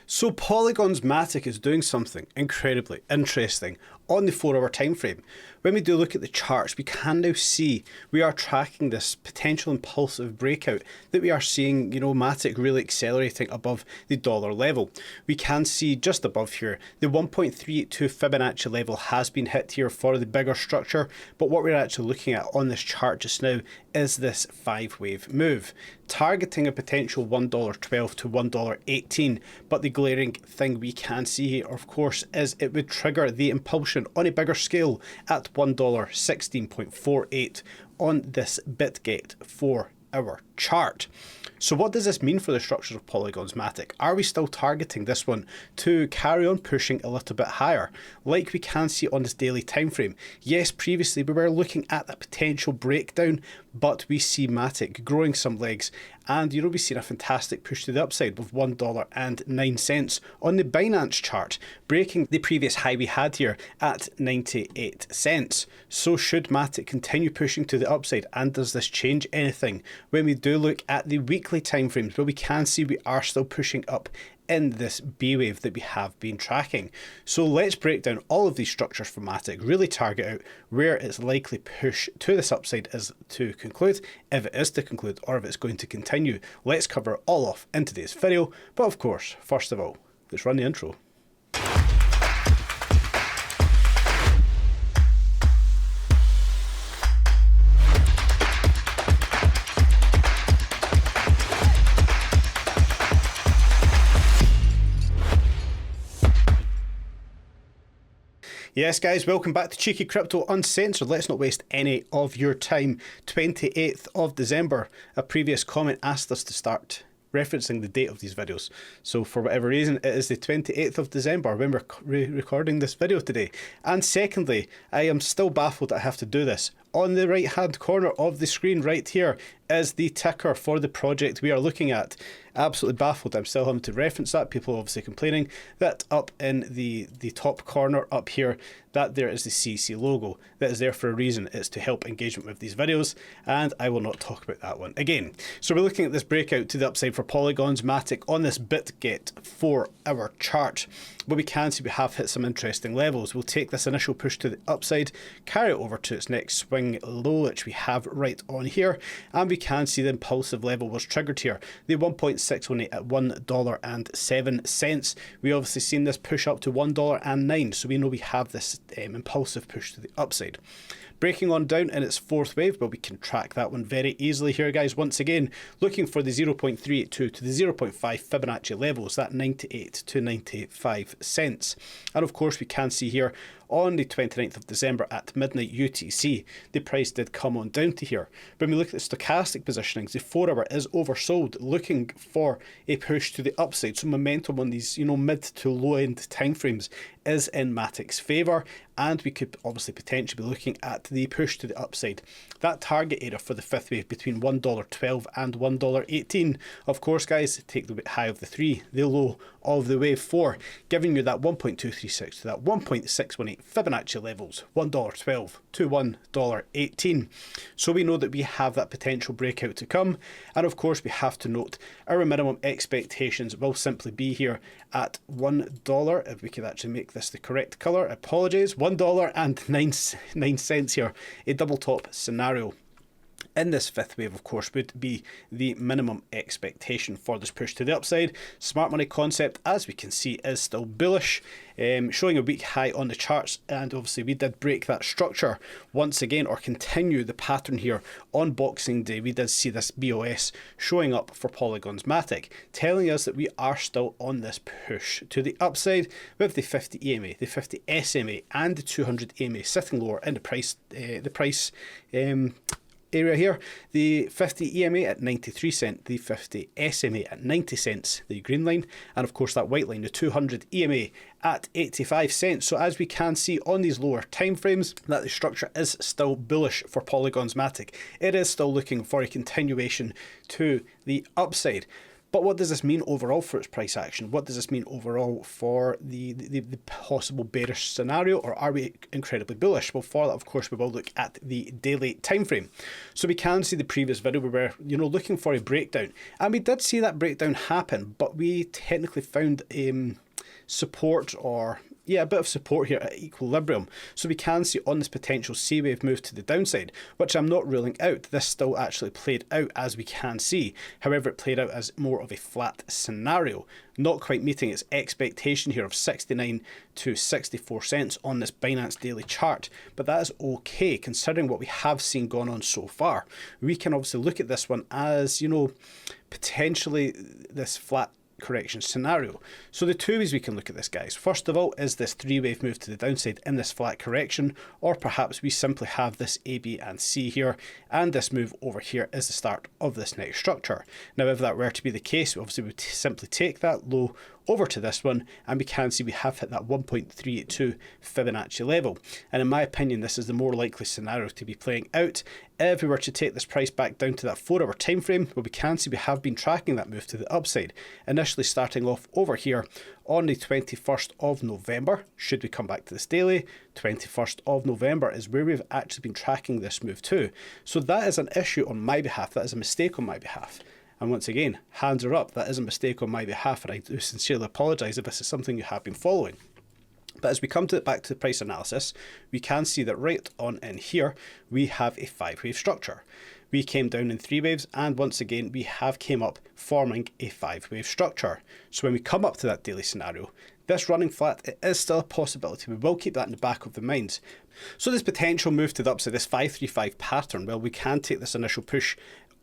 So 𝗕𝗪𝗠𝗠𝗪𝗔𝗥𝗘 is doing something incredibly interesting on the 4-hour time frame. When we do look at the charts, we can now see we are tracking this potential impulsive breakout that we are seeing, Matic really accelerating above the dollar level. We can see just above here, the 1.382 Fibonacci level has been hit here for the bigger structure, but what we're actually looking at on this chart just now is this 5-wave move, targeting a potential $1.12 to $1.18, but the glaring thing we can see here, of course, is it would trigger the impulsion on a bigger scale at $1.16.48 on this Bitget 4-hour chart. So what does this mean for the structures of 𝗕𝗪𝗠𝗠𝗪𝗔𝗥𝗘? Are we still targeting this one to carry on pushing a little bit higher, like we can see on this daily time frame? Yes, previously we were looking at that potential breakdown, but we see Matic growing some legs, and we've seen a fantastic push to the upside with $1.09 on the Binance chart, breaking the previous high we had here at 98 cents. So should Matic continue pushing to the upside, and does this change anything when we do look at the weekly time frames, where we can see we are still pushing up in this B wave that we have been tracking? So let's break down all of these structures for Matic, really target out where its likely push to this upside is to conclude, if it is to conclude, or if it's going to continue. Let's cover it all off in today's video, but of course, first of all, let's run the intro. Yes guys, welcome back to Cheeky Crypto Uncensored. Let's not waste any of your time. 28th of December, a previous comment asked us to start referencing the date of these videos. So for whatever reason, it is the 28th of December when we're recording this video today. And secondly, I am still baffled that I have to do this. On the right hand corner of the screen right here is the ticker for the project we are looking at. Absolutely baffled. I'm still having to reference that. People are obviously complaining that up in the top corner up here, that there is the CC logo. That is there for a reason. It's to help engagement with these videos, and I will not talk about that one again. So we're looking at this breakout to the upside for 𝗕𝗪𝗠𝗪𝗔𝗥𝗘 on this Bitget 4-hour chart. But we can see we have hit some interesting levels. We'll take this initial push to the upside, carry it over to its next swing low, which we have right on here, and we can see the impulsive level was triggered here, the 1.618 at $1.07. We obviously seen this push up to $1.09, so we know we have this impulsive push to the upside. Breaking on down in its 4th wave, but we can track that one very easily here, guys. Once again, looking for the 0.382 to the 0.5 Fibonacci levels, that 98 to 95 cents. And of course, we can see here on the 29th of December at midnight UTC, the price did come on down to here. When we look at the stochastic positionings, the 4-hour is oversold, looking for a push to the upside. So momentum on these, mid to low end timeframes is in Matic's favour, and we could obviously potentially be looking at the push to the upside. That target area for the 5th wave between $1.12 and $1.18. Of course, guys, take the high of the 3, the low of the wave 4, giving you that 1.236 to that 1.618 Fibonacci levels, $1.12 to $1.18. So we know that we have that potential breakout to come, and of course we have to note our minimum expectations will simply be here at $1. If we could actually make this the correct colour, apologies, $1.09 here, a double top scenario. In this 5th wave, of course, would be the minimum expectation for this push to the upside. Smart money concept, as we can see, is still bullish, showing a weak high on the charts, and obviously we did break that structure once again, or continue the pattern here on Boxing Day. We did see this BOS showing up for 𝗕𝗪𝗠𝗪𝗔𝗥𝗘, telling us that we are still on this push to the upside, with the 50 EMA, the 50 SMA, and the 200 EMA sitting lower in the price area here. The 50 EMA at 93 cents, the 50 SMA at 90 cents, the green line, and of course that white line, the 200 EMA at 85 cents. So as we can see on these lower time frames, that the structure is still bullish for 𝗕𝗪𝗠𝗪𝗔𝗥𝗘. It is still looking for a continuation to the upside. But what does this mean overall for its price action? What does this mean overall for the possible bearish scenario, or are we incredibly bullish? Well, for that, of course, we will look at the daily time frame. So we can see the previous video we were, looking for a breakdown, and we did see that breakdown happen, but we technically found support, or a bit of support here at equilibrium. So we can see on this potential C wave move to the downside, which I'm not ruling out. This still actually played out, as we can see. However, it played out as more of a flat scenario, not quite meeting its expectation here of 69 to 64 cents on this Binance daily chart. But that is okay, considering what we have seen going on so far. We can obviously look at this one as, potentially this flat correction scenario. So the two ways we can look at this, guys. First of all, is this three-wave move to the downside in this flat correction, or perhaps we simply have this A, B, and C here, and this move over here is the start of this next structure. Now, if that were to be the case, obviously we would simply take that low over to this one, and we can see we have hit that 1.382 Fibonacci level. And in my opinion, this is the more likely scenario to be playing out. If we were to take this price back down to that 4-hour time frame, well, we can see we have been tracking that move to the upside, initially starting off over here on the 21st of November. Should we come back to this daily, 21st of November is where we've actually been tracking this move to. So that is an issue on my behalf. That is a mistake on my behalf. And once again, hands are up. That is a mistake on my behalf, and I do sincerely apologise if this is something you have been following. But as we come back to the price analysis, we can see that right on in here, we have a 5-wave structure. We came down in 3 waves, and once again, we have came up forming a 5-wave structure. So when we come up to that daily scenario, this running flat, it is still a possibility. We will keep that in the back of the minds. So this potential move to the upside, this 535 pattern, well, we can take this initial push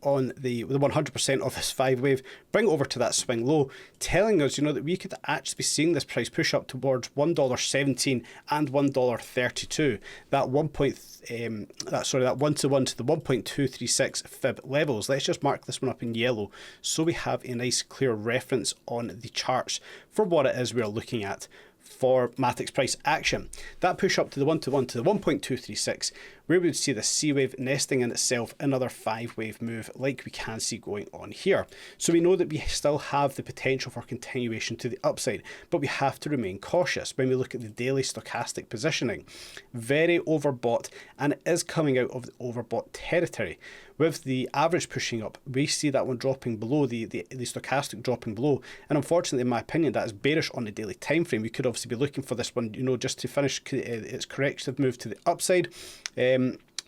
on the 100% of this 5-wave, bring it over to that swing low, telling us, that we could actually be seeing this price push up towards $1.17 and $1.32. That 1-to-1 to the 1.236 fib levels. Let's just mark this one up in yellow, so we have a nice clear reference on the charts for what it is we are looking at for Matic's price action. That push up to the 1-to-1 to the 1.236, where we would see the C wave nesting in itself, another 5-wave move like we can see going on here. So we know that we still have the potential for continuation to the upside, but we have to remain cautious when we look at the daily stochastic positioning. Very overbought, and it is coming out of the overbought territory. With the average pushing up, we see that one dropping below, the stochastic dropping below, and unfortunately, in my opinion, that is bearish on the daily time frame. We could obviously be looking for this one, just to finish its corrective move to the upside.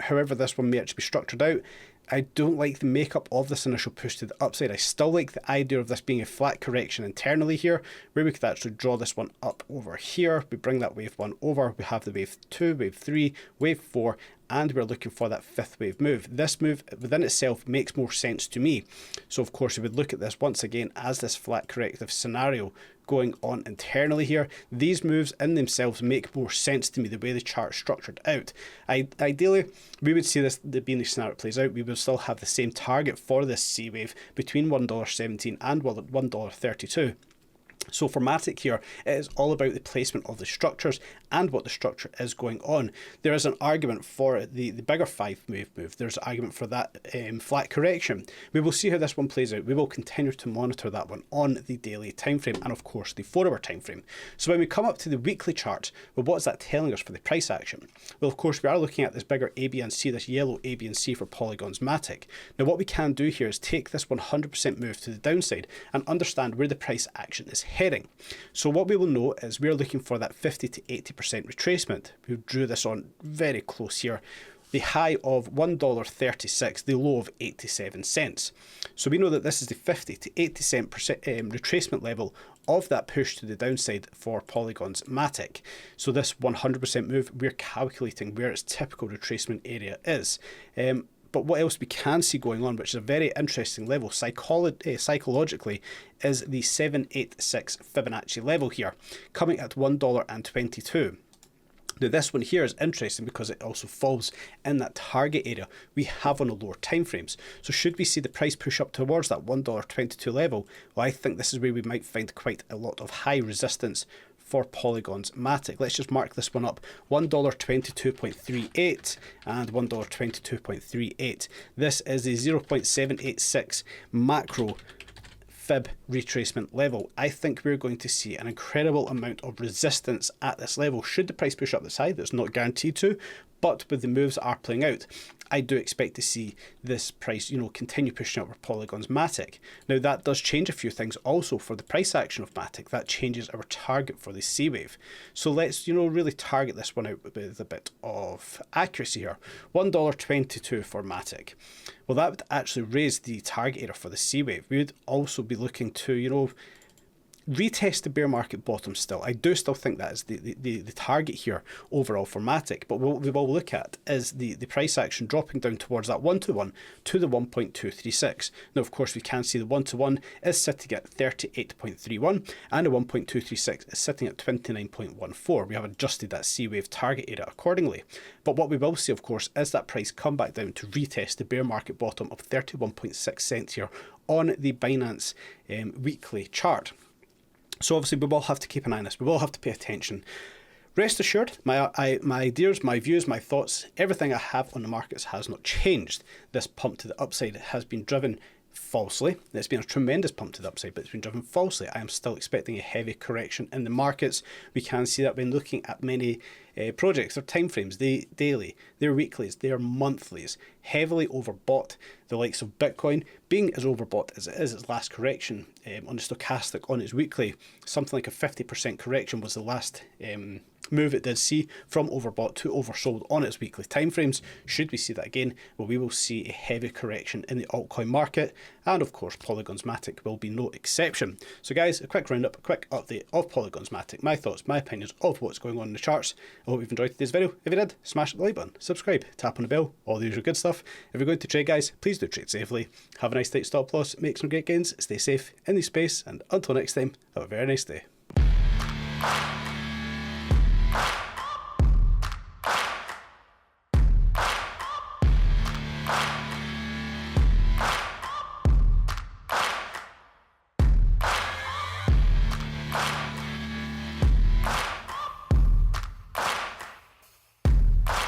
However, this one may actually be structured out. I don't like the makeup of this initial push to the upside. I still like the idea of this being a flat correction internally here, where we could actually draw this one up over here. We bring that wave 1 over. We have the wave 2, wave 3, wave 4, and we're looking for that 5th wave move. This move within itself makes more sense to me. So of course we would look at this once again as this flat corrective scenario going on internally here. These moves in themselves make more sense to me the way the chart's structured out. Ideally, we would see this being the scenario plays out. We will still have the same target for this C wave between $1.17 and $1.32. So for Matic here, it is all about the placement of the structures and what the structure is going on. There is an argument for the bigger 5-wave move. There's an argument for that flat correction. We will see how this one plays out. We will continue to monitor that one on the daily time frame and of course the 4-hour time frame. So when we come up to the weekly chart, well, what is that telling us for the price action? Well, of course, we are looking at this bigger A, B, and C, this yellow A, B, and C for Polygon's Matic. Now, what we can do here is take this 100% move to the downside and understand where the price action is heading. So what we will know is we're looking for that 50 to 80% retracement. We drew this on very close here. The high of $1.36, the low of 87 cents. So we know that this is the 50 to 80% retracement level of that push to the downside for Polygon's Matic. So this 100% move, we're calculating where its typical retracement area is. But what else we can see going on, which is a very interesting level psychologically, is the 786 Fibonacci level here, coming at $1.22. Now this one here is interesting because it also falls in that target area we have on the lower time frames. So should we see the price push up towards that $1.22 level, well, I think this is where we might find quite a lot of high resistance for Polygon's Matic. Let's just mark this one up, $1.22.38 and $1.22.38. This is the 0.786 macro fib retracement level. I think we're going to see an incredible amount of resistance at this level. Should the price push up the side, that's not guaranteed to, but with the moves that are playing out, I do expect to see this price, continue pushing upward polygons Matic. Now that does change a few things also for the price action of Matic. That changes our target for the C wave. So let's, really target this one out with a bit of accuracy here. $1.22 for Matic. Well, that would actually raise the target area for the C wave. We would also be looking to, retest the bear market bottom still. I do still think that is the target here overall for Matic, but what we will look at is the price action dropping down towards that 1-to-1 to the 1.236. Now, of course, we can see the 1-to-1 is sitting at 38.31 and the 1.236 is sitting at 29.14. We have adjusted that C wave target area accordingly. But what we will see, of course, is that price come back down to retest the bear market bottom of 31.6 cents here on the Binance weekly chart. So obviously we will have to keep an eye on this. We will have to pay attention. Rest assured, my ideas, my views, my thoughts, everything I have on the markets has not changed. This pump to the upside has been driven falsely. It's been a tremendous pump to the upside, but it's been driven falsely. I am still expecting a heavy correction in the markets. We can see that when looking at many projects, their timeframes, they daily, their weeklies, their monthlies, heavily overbought. The likes of Bitcoin being as overbought as it is, its last correction on the stochastic on its weekly, something like a 50% correction was the last move it did see from overbought to oversold on its weekly timeframes. Should we see that again, well, we will see a heavy correction in the altcoin market, and of course Polygons Matic will be no exception. So guys, a quick roundup, a quick update of Polygons Matic, my thoughts, my opinions of what's going on in the charts. I hope you've enjoyed today's video. If you did, smash the like button, subscribe, tap on the bell, all the usual good stuff. If you're going to trade, guys, please do trade safely. Have a nice tight stop loss, make some great gains, stay safe in the space, and until next time, have a very nice day.